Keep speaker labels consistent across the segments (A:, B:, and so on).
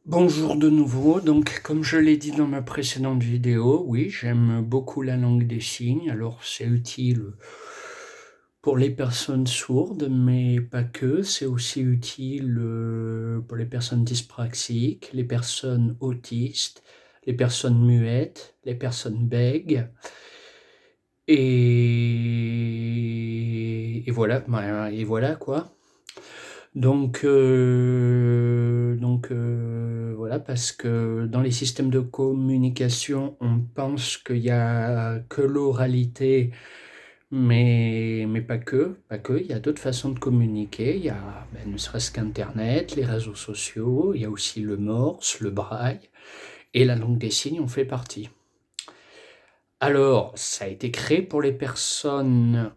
A: Bonjour de nouveau. Donc, comme je l'ai dit dans ma précédente vidéo, oui, j'aime beaucoup la langue des signes. Alors, c'est utile pour les personnes sourdes, mais pas que. C'est aussi utile pour les personnes dyspraxiques, les personnes autistes, les personnes muettes, les personnes bègues. Et voilà quoi. Voilà, parce que dans les systèmes de communication, on pense qu'il n'y a que l'oralité, mais pas que. Il y a d'autres façons de communiquer. Il y a ne serait-ce qu'Internet, les réseaux sociaux, il y a aussi le morse, le braille, et la langue des signes en fait partie. Alors, ça a été créé pour les personnes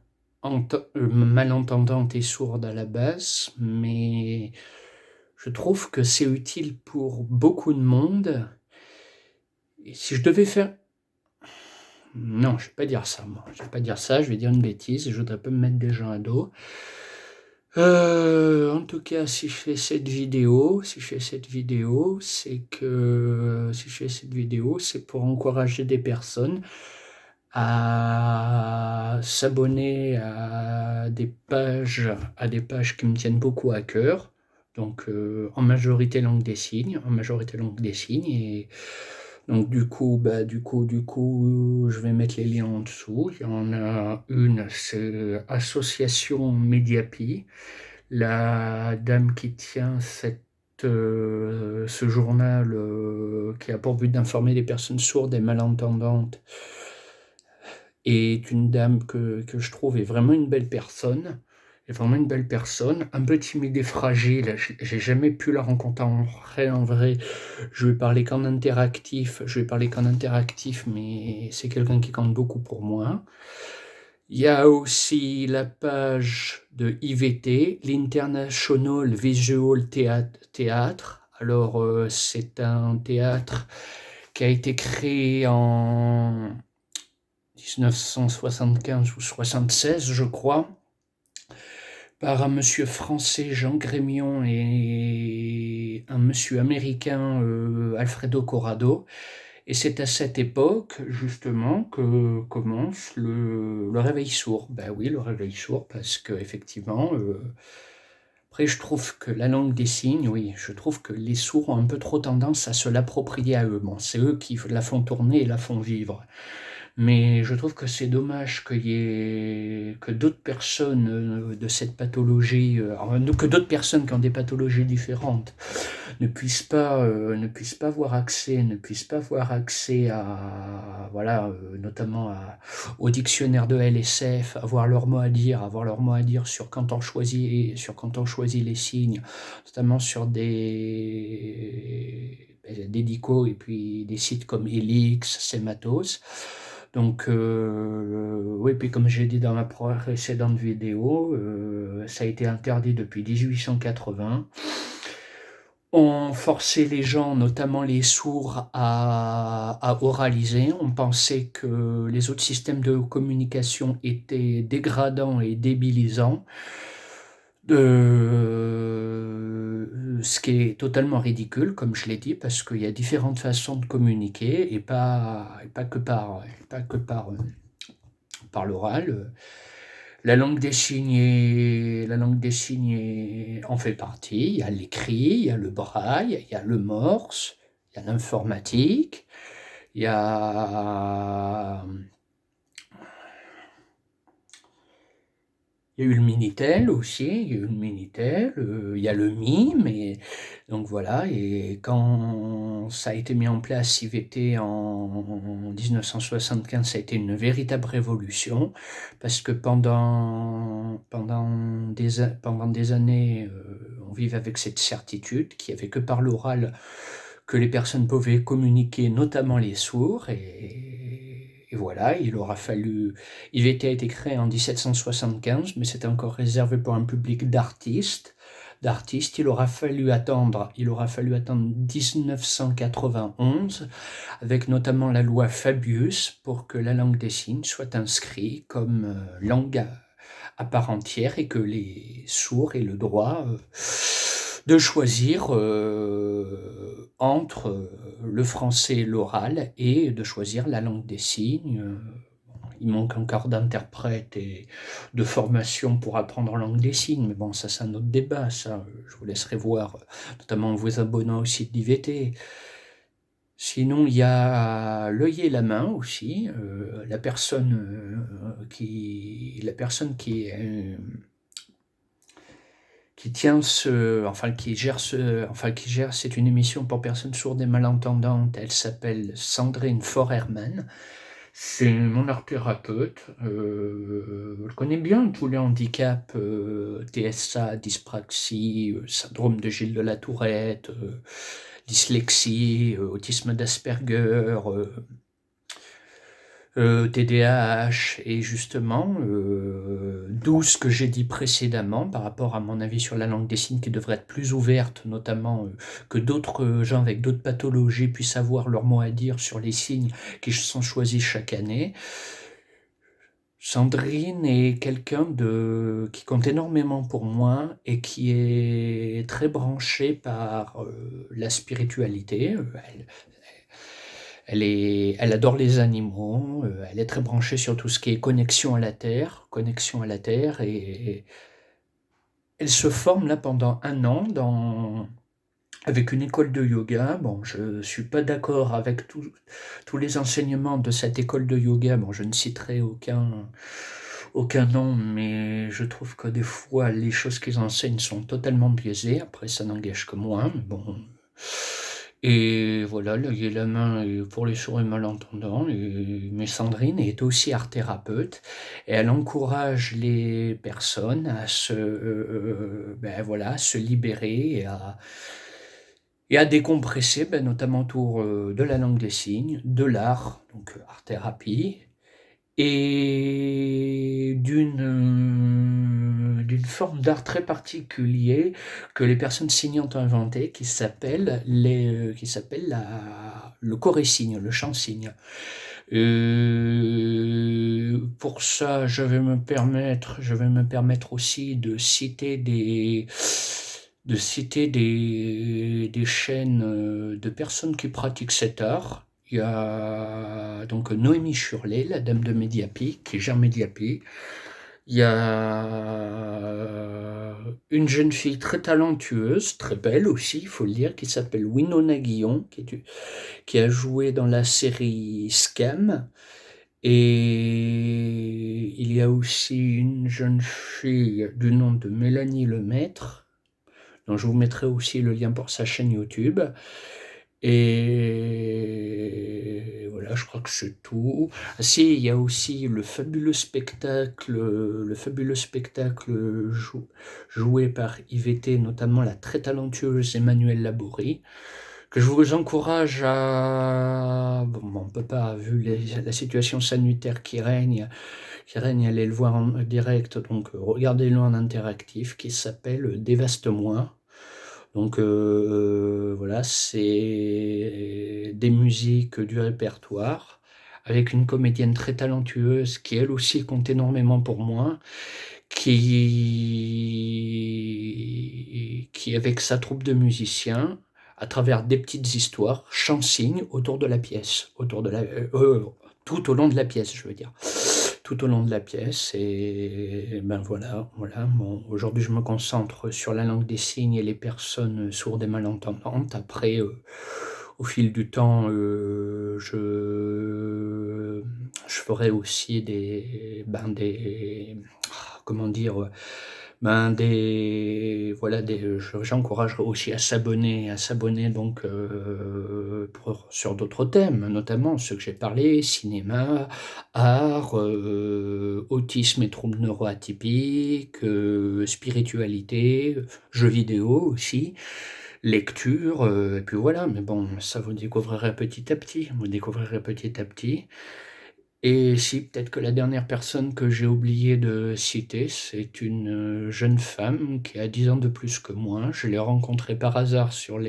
A: malentendantes et sourdes à la base, mais je trouve que c'est utile pour beaucoup de monde. Et si je devais faire... Non, je ne vais pas dire ça, moi. Je vais pas dire ça, je vais dire une bêtise, et je voudrais pas me mettre des gens à dos. En tout cas, si je fais cette vidéo, c'est pour encourager des personnes à s'abonner à des pages qui me tiennent beaucoup à cœur. Donc, en majorité langue des signes, et donc du coup, je vais mettre les liens en dessous. Il y en a une, c'est Association Mediapi. La dame qui tient ce journal, qui a pour but d'informer les personnes sourdes et malentendantes, est une dame que je trouve est vraiment une belle personne. Un peu timide et fragile. J'ai jamais pu la rencontrer en vrai. Je vais parler qu'en interactif, mais c'est quelqu'un qui compte beaucoup pour moi. Il y a aussi la page de IVT, l'International Visual Theatre. Alors, c'est un théâtre qui a été créé en 1975 ou 76, je crois, par un monsieur français, Jean Grémion, et un monsieur américain, Alfredo Corrado. Et c'est à cette époque, justement, que commence le réveil sourd. Ben oui, le réveil sourd, parce que effectivement, après, je trouve que la langue des signes, oui, je trouve que les sourds ont un peu trop tendance à se l'approprier à eux. Bon, c'est eux qui la font tourner et la font vivre. Mais je trouve que c'est dommage que d'autres personnes de cette pathologie, que d'autres personnes qui ont des pathologies différentes, ne puissent pas avoir accès à, voilà, notamment au dictionnaire de LSF, avoir leur mot à dire sur quand on choisit les signes, notamment sur des dicos et puis des sites comme Elix, Sematos. Donc, oui, puis comme j'ai dit dans ma précédente vidéo, ça a été interdit depuis 1880. On forçait les gens, notamment les sourds, à oraliser. On pensait que les autres systèmes de communication étaient dégradants et débilisants, ce qui est totalement ridicule, comme je l'ai dit, parce qu'il y a différentes façons de communiquer, et pas que par l'oral. La langue des signes en fait partie. Il y a l'écrit, il y a le braille, il y a le morse, il y a l'informatique, il y a, il y a eu le Minitel aussi, il y a le MIME, et donc voilà. Et quand ça a été mis en place, IVT, en 1975, ça a été une véritable révolution, parce que pendant des années, on vivait avec cette certitude qu'il n'y avait que par l'oral que les personnes pouvaient communiquer, notamment les sourds, et voilà, IVT a été créé en 1775, mais c'était encore réservé pour un public d'artistes. Il aura fallu attendre 1991, avec notamment la loi Fabius, pour que la langue des signes soit inscrite comme langue à part entière, et que les sourds aient le droit de choisir entre le français et l'oral et de choisir la langue des signes. Il manque encore d'interprètes et de formation pour apprendre en langue des signes, mais bon, ça c'est un autre débat, ça. Je vous laisserai voir, notamment en vous abonnant au site d'IVT. Sinon, il y a l'œil et la main aussi. La personne qui tient qui gère, c'est une émission pour personnes sourdes et malentendantes. Elle s'appelle Sandrine Forerman. C'est mon art thérapeute. Je connais bien tous les handicaps, TSA, dyspraxie, syndrome de Gilles de la Tourette, dyslexie, autisme d'Asperger, TDAH, et justement, d'où ce que j'ai dit précédemment par rapport à mon avis sur la langue des signes qui devrait être plus ouverte, notamment que d'autres gens avec d'autres pathologies puissent avoir leur mot à dire sur les signes qui sont choisis chaque année. Sandrine est quelqu'un qui compte énormément pour moi et qui est très branché par la spiritualité. Elle adore les animaux, elle est très branchée sur tout ce qui est connexion à la terre, et elle se forme là pendant 1 an avec une école de yoga. Bon, je suis pas d'accord avec tous les enseignements de cette école de yoga. Bon, je ne citerai aucun nom, mais je trouve que des fois, les choses qu'ils enseignent sont totalement biaisées. Après, ça n'engage que moi, mais bon. Et voilà, l'œil et la main pour les sourds et malentendants. Mais Sandrine est aussi art thérapeute et elle encourage les personnes à à se libérer et à décompresser, notamment autour de la langue des signes, de l'art, donc art thérapie, et d'une forme d'art très particulier que les personnes signantes ont inventé, qui s'appelle le chorésigne, le chant-signe. Pour ça, je vais me permettre aussi de citer des chaînes de personnes qui pratiquent cet art. Il y a donc Noémie Churlet, la dame de Mediapi, qui gère Mediapi. Il y a une jeune fille très talentueuse, très belle aussi, il faut le dire, qui s'appelle Winona Guillon, qui a joué dans la série Scam. Et il y a aussi une jeune fille du nom de Mélanie Lemaître, dont je vous mettrai aussi le lien pour sa chaîne YouTube. Et voilà, je crois que c'est tout. Ah si, il y a aussi le fabuleux spectacle joué par IVT, notamment la très talentueuse Emmanuelle Laborie, que je vous encourage à... Bon, on ne peut pas, vu la situation sanitaire qui règne, allez le voir en direct, donc regardez-le en interactif, qui s'appelle Dévaste-moi. Donc voilà, c'est des musiques du répertoire, avec une comédienne très talentueuse qui elle aussi compte énormément pour moi, qui avec sa troupe de musiciens, à travers des petites histoires, chant-signe autour de la pièce, tout au long de la pièce, je veux dire. Tout au long de la pièce, et ben voilà. Bon, aujourd'hui, je me concentre sur la langue des signes et les personnes sourdes et malentendantes. Après, au fil du temps, je ferai aussi comment dire, j'encouragerai aussi à s'abonner donc sur d'autres thèmes, notamment ceux que j'ai parlé, cinéma, art, autisme et troubles neuroatypiques, spiritualité, jeux vidéo aussi, lecture, et puis voilà. Mais bon, ça vous découvrirez petit à petit. Et si, peut-être que la dernière personne que j'ai oublié de citer, c'est une jeune femme qui a 10 ans de plus que moi. Je l'ai rencontrée par hasard sur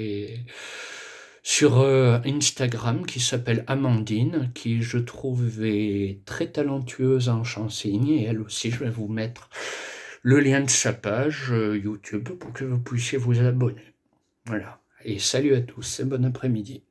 A: Instagram, qui s'appelle Amandine, qui je trouve est très talentueuse en chant-signe. Et elle aussi, je vais vous mettre le lien de sa page YouTube pour que vous puissiez vous abonner. Voilà. et salut à tous et bon après-midi.